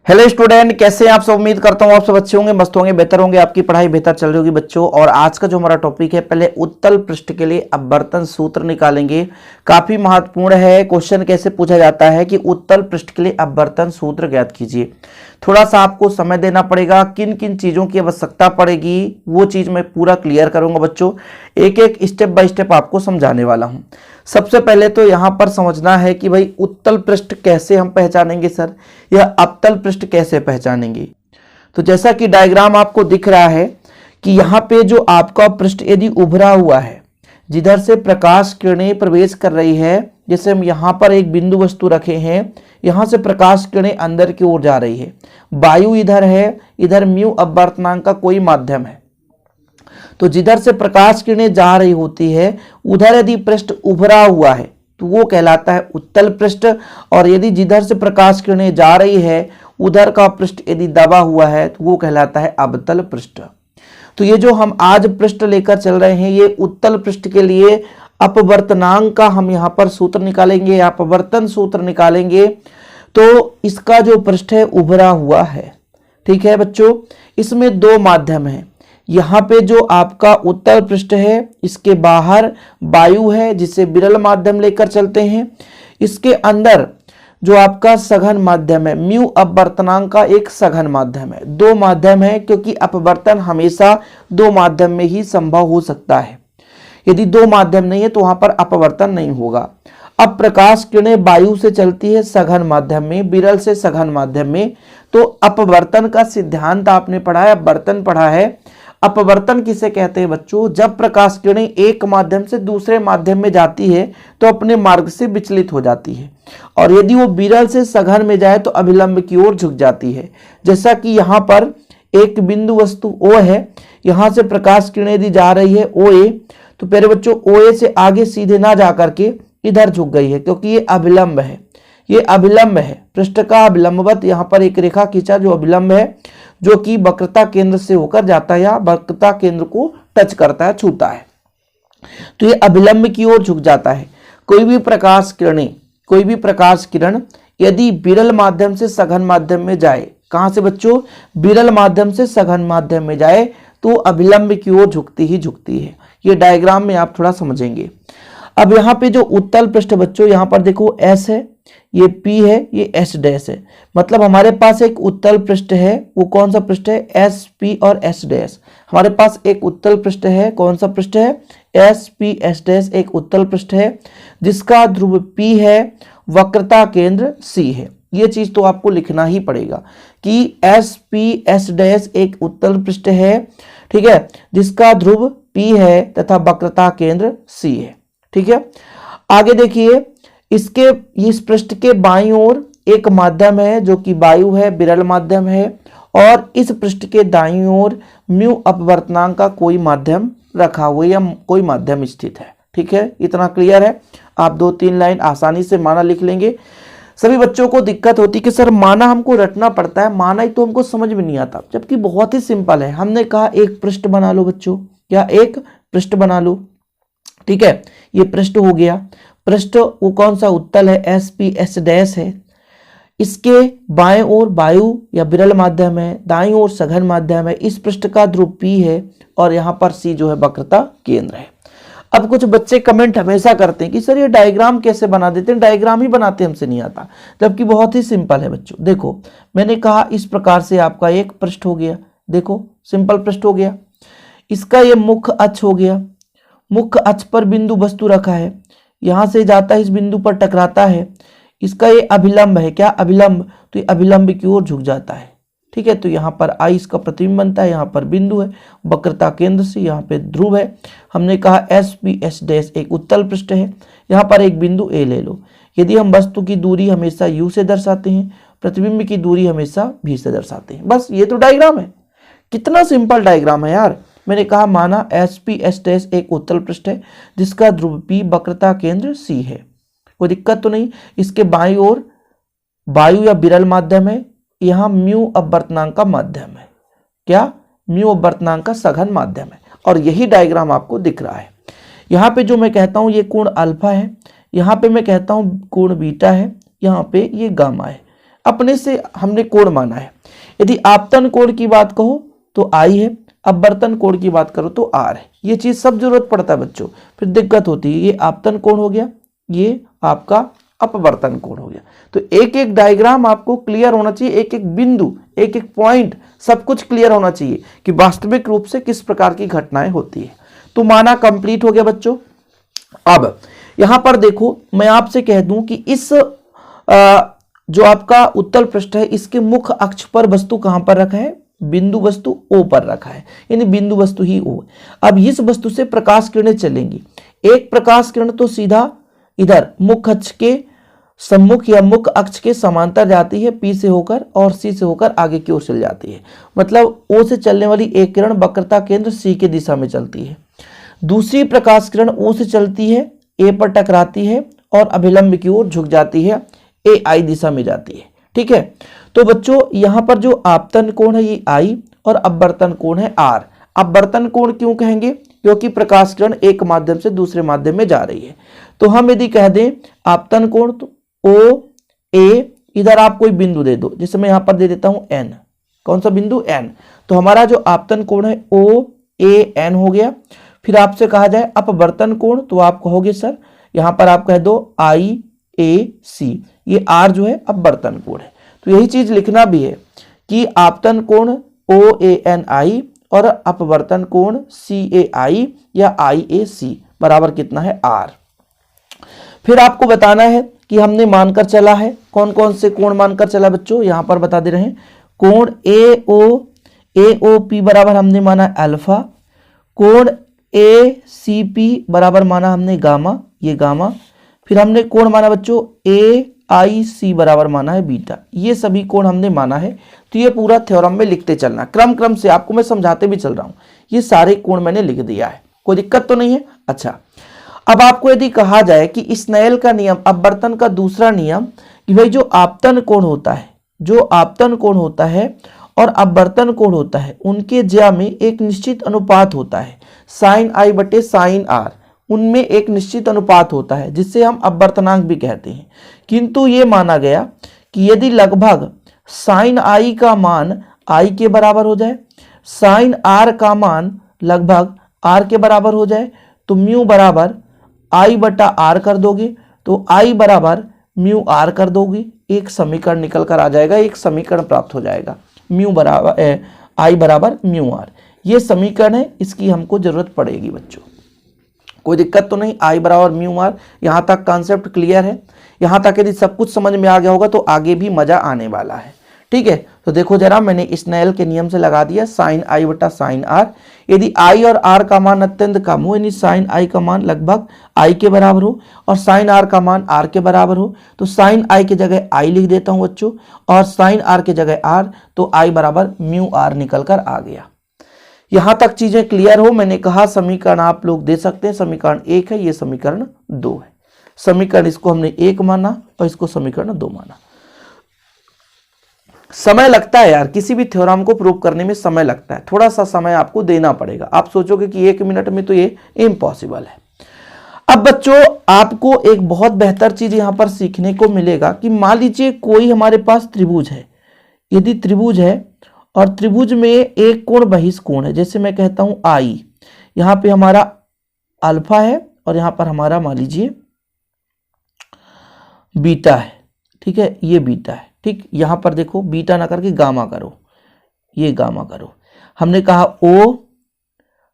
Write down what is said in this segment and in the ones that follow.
Hello student, कैसे हैं आप सब। उम्मीद करता हूं आप सब अच्छे होंगे, मस्त होंगे, बेहतर होंगे, आपकी पढ़ाई बेहतर चल रही होगी बच्चों। और आज का जो हमारा टॉपिक है, पहले उत्तल पृष्ठ के लिए अपवर्तन सूत्र निकालेंगे। काफी महत्वपूर्ण है। क्वेश्चन कैसे पूछा जाता है कि उत्तल पृष्ठ के लिए अपवर्तन सूत्र ज्ञात कीजिए। थोड़ा सा आपको समय देना पड़ेगा, किन किन चीजों की आवश्यकता पड़ेगी वो चीज मैं पूरा क्लियर करूंगा बच्चों। एक एक स्टेप बाय स्टेप आपको समझाने वाला हूं। सबसे पहले तो यहां पर समझना है कि भाई उत्तल पृष्ठ कैसे हम पहचानेंगे सर, या अवतल पृष्ठ कैसे पहचानेंगे। तो जैसा कि डायग्राम आपको दिख रहा है कि यहाँ पे जो आपका पृष्ठ यदि उभरा हुआ है, जिधर से प्रकाश किरणें प्रवेश कर रही है, जैसे हम यहाँ पर एक बिंदु वस्तु रखे हैं, यहाँ से प्रकाश किरणें अंदर की ओर जा रही है, वायु इधर है, इधर म्यू अपवर्तनांक का कोई माध्यम है। तो जिधर से प्रकाश किरणें जा रही होती है उधर यदि पृष्ठ उभरा हुआ है तो वो कहलाता है उत्तल पृष्ठ। और यदि जिधर से प्रकाश किरणें जा रही है उधर का पृष्ठ यदि दबा हुआ है तो वो कहलाता है अवतल पृष्ठ। तो ये जो हम आज पृष्ठ लेकर चल रहे हैं, ये उत्तल पृष्ठ के लिए अपवर्तनांक का हम यहाँ पर सूत्र निकालेंगे, अपवर्तन सूत्र निकालेंगे। तो इसका जो पृष्ठ है उभरा हुआ है, ठीक है बच्चों। इसमें दो माध्यम है। यहाँ पे जो आपका उत्तल पृष्ठ है, इसके बाहर वायु है जिसे विरल माध्यम लेकर चलते हैं। इसके अंदर जो आपका सघन माध्यम है, म्यू अपवर्तनांक का एक सघन माध्यम है। दो माध्यम है क्योंकि अपवर्तन हमेशा दो माध्यम में ही संभव हो सकता है। यदि दो माध्यम नहीं है तो वहां पर अपवर्तन नहीं होगा। अब प्रकाश किरणें वायु से चलती है सघन माध्यम में, विरल से सघन माध्यम में, तो अपवर्तन का सिद्धांत आपने पढ़ा है, अपवर्तन पढ़ा है। अपवर्तन किसे कहते हैं बच्चों? जब प्रकाश किरणें एक माध्यम से दूसरे माध्यम में जाती है तो अपने मार्ग से विचलित हो जाती है, और यदि वो विरल से सघन में जाए तो अभिलंब की ओर झुक जाती है। जैसा कि यहाँ पर एक बिंदु वस्तु O है, यहाँ से प्रकाश किरणें यदि जा रही है OA, तो प्यारे बच्चों OA से आगे सीधे ना जा करके इधर झुक गई है क्योंकि ये अभिलंब है। ये अभिलंब है, पृष्ठ का अभिलंबवत यहाँ पर एक रेखा खींचा जो अभिलंब है, जो कि वक्रता केंद्र से होकर जाता है या वक्रता केंद्र को टच करता है, छूता है। तो ये अभिलंब की ओर झुक जाता है। कोई भी प्रकाश किरण यदि विरल माध्यम से सघन माध्यम में जाए, कहां से बच्चों? विरल माध्यम से सघन माध्यम में जाए तो अभिलंब की ओर झुकती ही झुकती है। ये डायग्राम में आप थोड़ा समझेंगे। अब यहाँ पे जो उत्तल पृष्ठ बच्चों, यहाँ पर देखो S है, ये P है, ये S डैश है। मतलब हमारे पास एक उत्तल पृष्ठ है। वो कौन सा पृष्ठ है? S P और S डैश। हमारे पास एक उत्तल पृष्ठ है। कौन सा पृष्ठ है? S P S डैश एक उत्तल पृष्ठ है जिसका ध्रुव P है, वक्रता केंद्र C है। ये चीज तो आपको लिखना ही पड़ेगा कि S P S डैश एक उत्तल पृष्ठ है, ठीक है, जिसका ध्रुव P है तथा वक्रता केंद्र C है, ठीक है। आगे देखिए, इस पृष्ठ के बाईं ओर एक माध्यम है जो कि वायु है, विरल माध्यम है, और इस पृष्ठ के दाईं ओर म्यू अपवर्तनांक का कोई माध्यम रखा हुआ या कोई माध्यम स्थित है, ठीक है। इतना क्लियर है। आप 2-3 लाइन आसानी से माना लिख लेंगे। सभी बच्चों को दिक्कत होती है कि सर माना हमको रटना पड़ता है, माना ही तो हमको समझ में नहीं आता, जबकि बहुत ही सिंपल है। हमने कहा एक पृष्ठ बना लो बच्चों, या एक पृष्ठ बना लो, ठीक है। ये पृष्ठ हो गया। पृष्ठ वो कौन सा? उत्तल है, S P S डैश है। इसके बाएं ओर वायु या विरल माध्यम है, दाईं ओर सघन माध्यम है। इस पृष्ठ का ध्रुव P है और यहाँ पर C जो है वक्रता केंद्र है। अब कुछ बच्चे कमेंट हमेशा करते हैं कि सर ये डायग्राम कैसे बना देते हैं, डायग्राम ही बनाते हमसे नहीं आता, जबकि बहुत ही सिंपल है बच्चों। देखो, मैंने कहा इस प्रकार से आपका एक पृष्ठ हो गया, देखो सिंपल पृष्ठ हो गया। इसका ये मुख्य अक्ष हो गया। मुख्य अक्ष पर बिंदु वस्तु रखा है, यहां से जाता है, इस बिंदु पर टकराता है। इसका ये अभिलंब है, क्या अभिलंब? तो ये अभिलंब की ओर झुक जाता है, ठीक है। तो यहाँ पर I इसका प्रतिबिंब बनता है, यहाँ पर बिंदु है, वक्रता केंद्र से यहाँ पे ध्रुव है। हमने कहा S P S डैश एक उत्तल पृष्ठ है। यहाँ पर एक बिंदु A ले लो। यदि हम वस्तु की दूरी हमेशा U से दर्शाते हैं, प्रतिबिंब की दूरी हमेशा V से दर्शाते हैं। बस ये तो डायग्राम है। कितना सिंपल डायग्राम है यार। मैंने कहा माना S P S डैश एक उत्तल पृष्ठ है जिसका ध्रुव P वक्रता केंद्र C है। कोई दिक्कत तो नहीं। इसके बाईं ओर वायु या विरल माध्यम है, यहाँ म्यू अपवर्तनांक का माध्यम है। क्या? म्यू अपवर्तनांक का सघन माध्यम है। और यही डायग्राम आपको दिख रहा है। यहाँ पे जो मैं कहता हूँ ये कोण अल्फा है, यहाँ पे मैं कहता हूँ कोण बीटा है, यहाँ पे ये गामा है। अपने से हमने कोण माना है। यदि आपतन कोण की बात कहो तो आई है, अपवर्तन कोण की बात करो तो आर है। ये चीज सब जरूरत पड़ता है बच्चों, फिर दिक्कत होती है। ये आपतन कोण हो गया, ये आपका अपवर्तन कोण हो गया। तो एक एक डायग्राम आपको क्लियर होना चाहिए, एक एक बिंदु, एक एक पॉइंट, सब कुछ क्लियर होना चाहिए कि वास्तविक रूप से किस प्रकार की घटनाएं होती है। तो माना कंप्लीट हो गया बच्चों। अब यहां पर देखो, मैं आपसे कह दूं कि इस जो आपका उत्तल पृष्ठ है, इसके मुख्य अक्ष पर वस्तु कहां पर रखा है? बिंदु वस्तु O पर रखा है, यानी बिंदु वस्तु ही O। अब इस वस्तु से प्रकाश किरणें चलेंगी। एक प्रकाश किरण तो सीधा इधर मुख्य अक्ष के सम्मुख या मुख्य अक्ष के समांतर जाती है P से होकर, और C से होकर आगे की ओर चल जाती है। मतलब O से चलने वाली एक किरण वक्रता केंद्र C के दिशा में चलती है। दूसरी प्रकाश किरण O से चलती है, A पर टकराती है और अभिलंब की ओर झुक जाती है, AI दिशा में जाती है। ठीक है, तो बच्चों यहां पर जो आपतन कोण है ये I और अपवर्तन कोण है R। अपवर्तन कोण क्यों कहेंगे? क्योंकि प्रकाश किरण एक माध्यम से दूसरे माध्यम में जा रही है। तो हम यदि कह दें आपतन कोण तो O A, इधर आप कोई बिंदु दे दो, जैसे मैं यहां पर दे देता हूं N। कौन सा बिंदु? N। तो हमारा जो आपतन कोण है O A N हो गया। फिर आपसे कहा जाए अपवर्तन कोण, तो आप कहोगे सर यहां पर आप कह दो I A C, ये R जो है अपवर्तन कोण है। तो यही चीज लिखना भी है कि आपतन कोण O A N I और अपवर्तन कोण C A I या I A C बराबर कितना है? R। फिर आपको बताना है कि हमने मानकर चला है, कौन कौन से कोण मानकर चला बच्चों, यहां पर बता दे रहे हैं। कोण AOP बराबर हमने माना अल्फा, कोण ACP बराबर माना हमने गामा, ये गामा। फिर हमने कोण माना बच्चों AIC बराबर माना है बीटा। ये सभी कोण हमने माना है। तो ये पूरा थ्योरम में लिखते चलना, क्रम से आपको मैं समझाते भी चल रहा हूं। ये सारे कोण मैंने लिख दिया है, कोई दिक्कत तो नहीं है। अच्छा, अब आपको यदि कहा जाए कि स्नेल का नियम, अपवर्तन का दूसरा नियम, कि भाई जो आपतन कोण होता है, जो आपतन कोण होता है और अपवर्तन कोण होता है, उनके ज्या में एक निश्चित अनुपात होता है, साइन I बटे साइन R। उनमें एक निश्चित अनुपात होता है जिससे हम अपवर्तनांक भी कहते हैं। किंतु ये माना गया कि यदि लगभग साइन I का मान I के बराबर हो जाए, साइन R का मान लगभग R के बराबर हो जाए, तो म्यू बराबर I बटा R कर दोगे, तो I बराबर म्यू R कर दोगे, एक समीकरण निकल कर आ जाएगा, एक समीकरण प्राप्त हो जाएगा, म्यू बराबर I बराबर म्यू R। ये समीकरण है, इसकी हमको जरूरत पड़ेगी बच्चों, कोई दिक्कत तो नहीं। I बराबर म्यू R, यहां तक कॉन्सेप्ट क्लियर है। यहां तक यदि सब कुछ समझ में आ गया होगा तो आगे भी मजा आने वाला है। ठीक है, तो देखो जरा, मैंने स्नेल के नियम से लगा दिया साइन I बटा साइन R। यदि I और R का मान अत्यंत कम हो, यानी साइन I का मान लगभग I के बराबर हो और साइन R का मान R के बराबर हो, तो साइन I की जगह I लिख देता हूं बच्चों, और साइन R की जगह R, तो I बराबर म्यू R निकल कर आ गया। यहां तक चीजें क्लियर हो? मैंने कहा समीकरण आप लोग दे सकते हैं, समीकरण 1 है, ये समीकरण 2 है। समीकरण इसको हमने 1 माना और इसको समीकरण 2 माना। समय लगता है यार, किसी भी थ्योरम को प्रूव करने में समय लगता है, थोड़ा सा समय आपको देना पड़ेगा। आप सोचोगे कि 1 मिनट में तो ये इम्पॉसिबल है। अब बच्चों आपको एक बहुत बेहतर चीज यहां पर सीखने को मिलेगा कि मान लीजिए कोई हमारे पास त्रिभुज है। यदि त्रिभुज है और त्रिभुज में एक कोण बहिष्कोण है, जैसे मैं कहता हूं I, यहां पे हमारा अल्फा है और यहां पर हमारा मान लीजिए बीटा है। ठीक है, ये बीटा है। ठीक, यहां पर देखो बीटा ना करके गामा करो, ये गामा करो। हमने कहा O,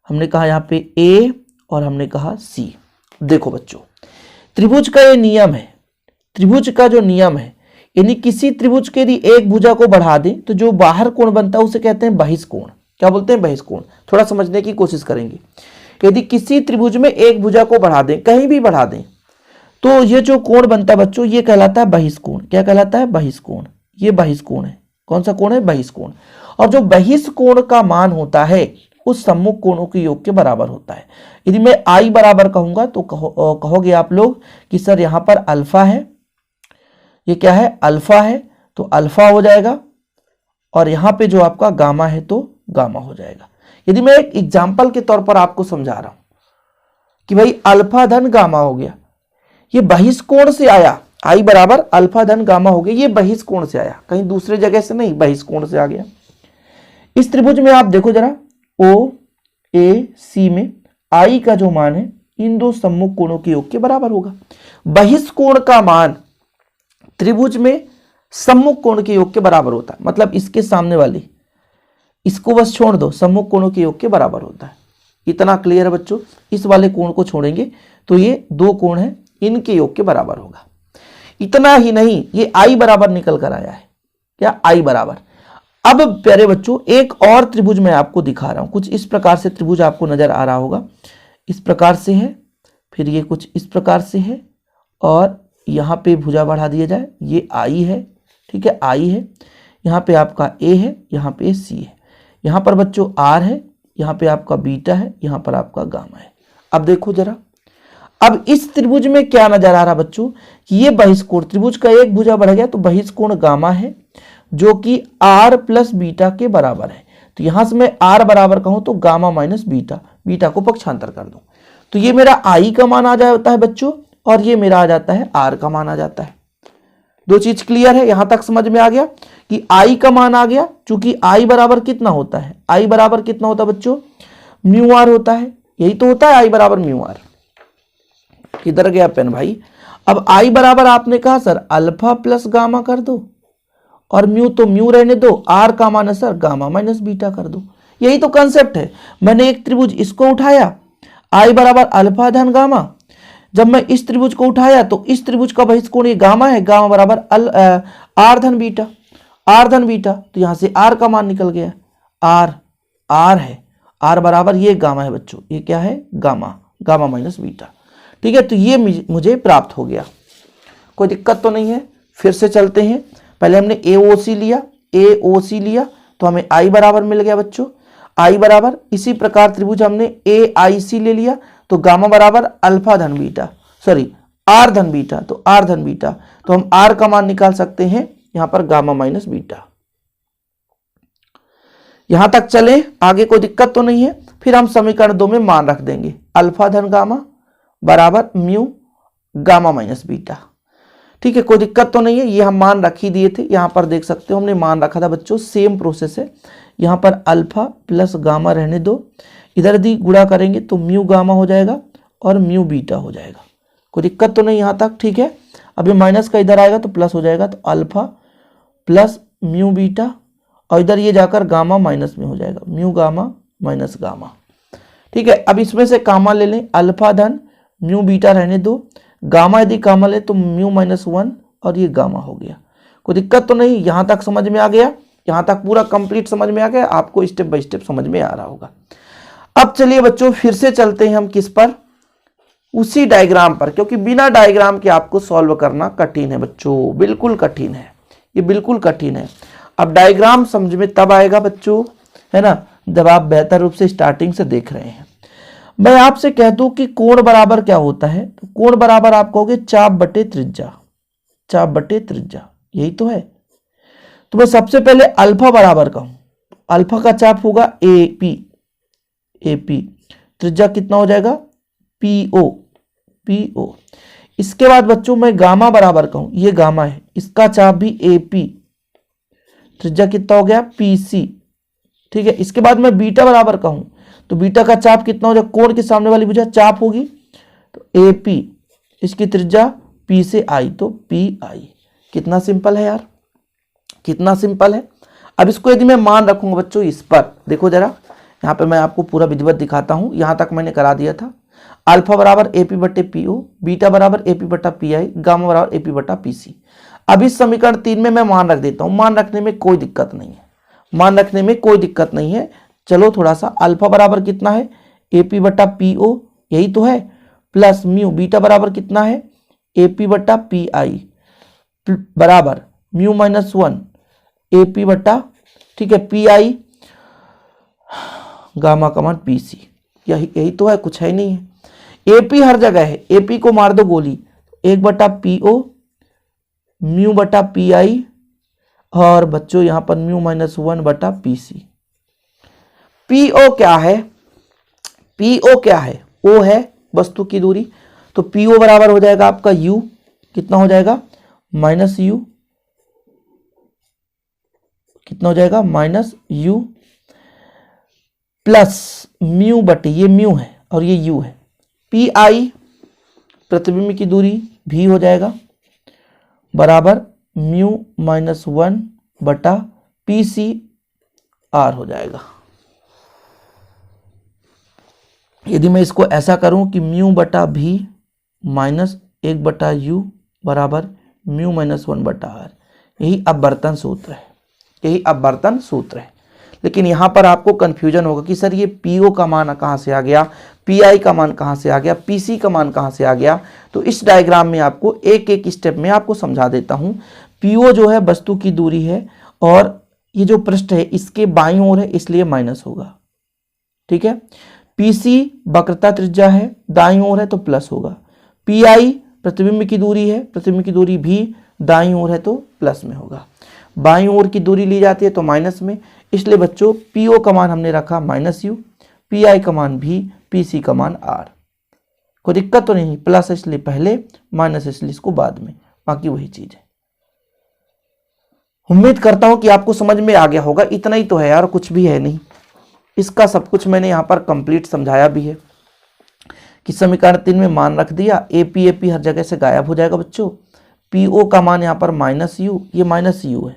हमने कहा यहां पे A और हमने कहा C। देखो बच्चों, त्रिभुज का ये नियम है, त्रिभुज का जो नियम है, यानी किसी त्रिभुज के यदि एक भुजा को बढ़ा दें तो जो बाहर कोण बनता है उसे कहते हैं बहिष्कोण। क्या बोलते हैं? बहिष्कोण। थोड़ा समझने की कोशिश करेंगे। यदि किसी त्रिभुज में एक भुजा को बढ़ा दें, कहीं भी बढ़ा दें, तो ये जो कोण बनता है बच्चों, ये कहलाता है बहिष्कोण। क्या कहलाता है? बहिष्कोण। ये बहिष्कोण है। कौन सा कोण है? बहिष्कोण। और जो बहिष्कोण का मान होता है उस सम्मुख कोणों के योग के बराबर होता है। यदि मैं I बराबर कहूंगा तो कहोगे आप लोग कि सर यहां पर अल्फा है, ये क्या है? अल्फा है, तो अल्फा हो जाएगा, और यहां पे जो आपका गामा है तो गामा हो जाएगा। यदि मैं एक एग्जाम्पल के तौर पर आपको समझा रहा हूं कि भाई अल्फा धन गामा हो गया, ये बहिष्कोण से आया, आई बराबर अल्फा धन गामा हो गया। ये बहिष्कोण से आया, कहीं दूसरे जगह से नहीं, बहिष्कोण से आ गया। इस त्रिभुज में आप देखो जरा, ओ ए सी में आई का जो मान है इन दो सम्मुख कोणों के योग के बराबर होगा। बहिष्कोण का मान त्रिभुज में सम्मुख कोण के योग के बराबर होता है, मतलब इसके सामने वाली, इसको बस छोड़ दो, सम्मुख कोणों के योग के बराबर होता है। इतना क्लियर है बच्चों। इस वाले कोण को छोड़ेंगे तो ये दो कोण है, इनके योग के बराबर होगा। इतना ही नहीं, ये आई बराबर निकल कर आया है, क्या आई बराबर। अब प्यारे बच्चों एक और त्रिभुज मैं आपको दिखा रहा हूं, कुछ इस प्रकार से त्रिभुज आपको नजर आ रहा होगा। इस प्रकार से है, फिर ये कुछ इस प्रकार से है, और यहाँ पे भुजा बढ़ा दिया जाए, ये आई है, ठीक है, आई है, यहाँ पे आपका ए है, यहाँ पे सी है, यहाँ पर बच्चों आर है, यहाँ पे आपका बीटा है, यहाँ पर आपका गामा है। अब देखो जरा, अब इस त्रिभुज में क्या नजर आ रहा बच्चों कि ये बहिष्कोण, त्रिभुज का एक भुजा बढ़ गया तो बहिष्कोण गामा है जो कि आर प्लस बीटा के बराबर है। तो यहां से मैं आर बराबर कहूं तो गामा माइनस बीटा, बीटा को पक्षांतर कर दूं तो ये मेरा आई का मान आ जाता है बच्चों, और ये मेरा आ जाता है आर का मान आ जाता है। दो चीज क्लियर है, यहां तक समझ में आ गया कि आई का मान आ गया, चूंकि आई बराबर कितना होता है, आई बराबर कितना होता है बच्चों, म्यू आर होता है, यही तो होता है आई बराबर म्यू आर। किधर गया पेन भाई। अब आई बराबर आपने कहा सर अल्फा प्लस गामा कर दो, और म्यू तो म्यू रहने दो, आर का मान है सर गामा माइनस बीटा कर दो। यही तो कंसेप्ट है। मैंने एक त्रिभुज इसको उठाया, आई बराबर अल्फा धन गामा, जब मैं इस त्रिभुज को उठाया तो इस त्रिभुज का बहिष्कोण ये गामा है, गामा बराबर आर धन बीटा, आर धन बीटा, तो यहां से आर का मान निकल गया, आर है, आर बराबर ये गामा है बच्चों, ये क्या है गामा, गामा माइनस बीटा, ठीक है। तो ये मुझे प्राप्त हो गया, कोई दिक्कत तो नहीं है। फिर से चलते हैं, पहले हमने AOC लिया, AOC लिया तो हमें आई बराबर मिल गया बच्चों, आई बराबर, इसी प्रकार त्रिभुज हमने AIC ले लिया तो गामा बराबर अल्फा धन बीटा, सॉरी आर धन बीटा, तो आर धन बीटा, तो हम आर का मान निकाल सकते हैं यहां पर गामा माइनस बीटा। यहां तक चले, आगे कोई दिक्कत तो नहीं है। फिर हम समीकरण 2 में मान रख देंगे, अल्फा धन गामा बराबर म्यू गामा माइनस बीटा, ठीक है, कोई दिक्कत तो नहीं है। ये हम मान रख ही दिए थे, यहां पर देख सकते हो हमने मान रखा था बच्चों, सेम प्रोसेस है। यहां पर अल्फा प्लस गामा रहने दो, इधर दी गुणा करेंगे तो म्यू गामा हो जाएगा और म्यू बीटा हो जाएगा, कोई दिक्कत तो नहीं यहां तक, ठीक है। अभी माइनस का इधर आएगा तो प्लस हो जाएगा, तो अल्फा प्लस म्यू बीटा, और इधर ये जाकर गामा माइनस में हो जाएगा, म्यू गामा माइनस गामा, ठीक है। अब इसमें से गामा ले लें, अल्फा धन म्यू बीटा रहने दो, गामा यदि गामा ले तो म्यू माइनस 1 और ये गामा हो गया, कोई दिक्कत तो नहीं। यहां तक समझ में आ गया, यहां तक पूरा कंप्लीट समझ में आ गया, आपको स्टेप बाय स्टेप समझ में आ रहा होगा। अब चलिए बच्चों फिर से चलते हैं हम किस पर, उसी डायग्राम पर, क्योंकि बिना डायग्राम के आपको सॉल्व करना कठिन है बच्चों, बिल्कुल कठिन है, ये बिल्कुल कठिन है। अब डायग्राम समझ में तब आएगा बच्चों, है ना, जब आप बेहतर रूप से स्टार्टिंग से देख रहे हैं। मैं आपसे कह दूं कि कोण बराबर क्या होता है, तो कोण बराबर आप कहोगे चाप बटे त्रिज्या, चाप बटे त्रिज्या, यही तो है। तो मैं सबसे पहले अल्फा बराबर कहूं, अल्फा का चाप होगा AP, त्रिज्या कितना हो जाएगा PO। इसके बाद बच्चों मैं गामा बराबर कहूं, ये गामा है, इसका चाप भी AP, त्रिज्या कितना हो गया PC, ठीक है। इसके बाद मैं बीटा बराबर कहूं तो बीटा का चाप कितना हो जाएगा, कोण के सामने वाली भुजा चाप होगी तो AP, इसकी त्रिज्या P से I तो PI। कितना सिंपल है यार, कितना सिंपल है। अब इसको यदि मैं मान रखूंगा बच्चों इस पर, देखो जरा यहाँ पे मैं आपको पूरा विधिवत दिखाता हूं, यहां तक मैंने करा दिया था। अल्फा बराबर AP बटे PO, बीटा बराबर AP बटा PI, गामा बराबर AP बटा PC। अब इस समीकरण 3 में मैं मान रख देता हूं, मान रखने में कोई दिक्कत नहीं है, मान रखने में कोई दिक्कत नहीं है। चलो थोड़ा सा, अल्फा बराबर कितना है AP बटा PO, यही तो है, प्लस म्यू, बीटा बराबर कितना है AP बटा PI बराबर म्यू माइनस 1 AP बटा, ठीक है, PI गामा का मान PC, यही तो है, कुछ है नहीं है। AP हर जगह है, AP को मार दो गोली, 1 बटा PO म्यू बटा PI, और बच्चों यहां पर म्यू माइनस 1 बटा PC। PO क्या है, PO क्या है, O है वस्तु की दूरी, तो PO बराबर हो जाएगा आपका U कितना हो जाएगा माइनस यू, कितना हो जाएगा माइनस यू प्लस म्यू बटे, ये म्यू है और ये यू है, पी आई प्रतिबिंब की दूरी भी हो जाएगा बराबर म्यू माइनस 1 बटा पी सी आर हो जाएगा। यदि मैं इसको ऐसा करूं कि म्यू बटा भी माइनस 1 बटा यू बराबर म्यू माइनस 1 बटा आर, यही अपवर्तन सूत्र है, यही अपवर्तन सूत्र है। लेकिन यहाँ पर आपको कंफ्यूजन होगा कि सर ये पीओ का मान कहाँ से आ गया, पीआई का मान कहाँ से आ गया, पीसी का मान कहाँ से आ गया। तो इस डायग्राम में आपको एक एक स्टेप में आपको समझा देता हूँ। पीओ जो है वस्तु की दूरी है और ये जो पृष्ठ है इसके बाईं ओर है इसलिए माइनस होगा, ठीक है। पीसी वक्रता त्रिज्या है, दाईं ओर है तो प्लस होगा। पीआई प्रतिबिंब की दूरी है, प्रतिबिंब की दूरी भी दाईं ओर है तो प्लस में होगा। बाईं ओर की दूरी ली जाती है तो माइनस में, इसलिए बच्चों पीओ का मान हमने रखा माइनस यू, पीआई का मान भी, पीसी का मान आर। कोई दिक्कत तो नहीं, प्लस इसलिए पहले, माइनस इसलिए इसको बाद में, बाकी वही चीज है। उम्मीद करता हूं कि आपको समझ में आ गया होगा। इतना ही तो है यार, कुछ भी है नहीं। इसका सब कुछ मैंने यहाँ पर कंप्लीट समझाया भी है कि समीकरण 3 में मान रख दिया, एपी हर जगह से गायब हो जाएगा बच्चों। पीओ का मान यहाँ पर माइनस यू, ये माइनस यू है,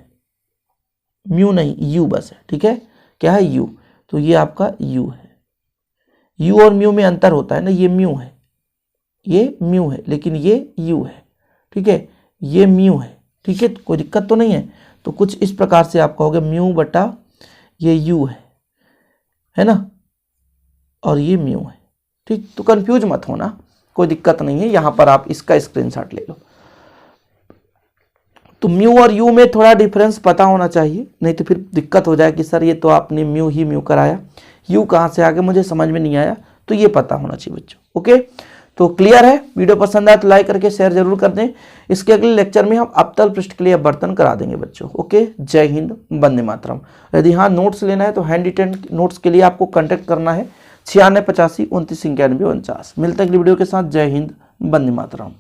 म्यू नहीं यू बस है, ठीक है। क्या है यू, तो ये आपका यू है। यू और म्यू में अंतर होता है ना, ये म्यू है, ये म्यू है, लेकिन ये यू है, ठीक है। ये म्यू है, ठीक है, कोई दिक्कत तो नहीं है। तो कुछ इस प्रकार से आप कहोगे म्यू बटा ये यू है ना, और ये म्यू है, ठीक। तो कंफ्यूज मत होना, कोई दिक्कत नहीं है। यहां पर आप इसका स्क्रीनशॉट ले लो। तो म्यू और यू में थोड़ा डिफरेंस पता होना चाहिए, नहीं तो फिर दिक्कत हो जाए कि सर ये तो आपने म्यू ही म्यू कराया, यू कहाँ से आ गया मुझे समझ में नहीं आया। तो ये पता होना चाहिए बच्चों, ओके। तो क्लियर है, वीडियो पसंद आए तो लाइक करके शेयर जरूर कर दें। इसके अगले लेक्चर में हम अपतल पृष्ठ के लिए अपवर्तन करा देंगे बच्चों, ओके। जय हिंद, वंदे मातरम। यदि हाँ नोट्स लेना है तो हैंड रिटेन नोट्स के लिए आपको कॉन्टैक्ट करना है 96 85 29 91 49। मिलते हैं अगली वीडियो के साथ। जय हिंद, वंदे मातरम।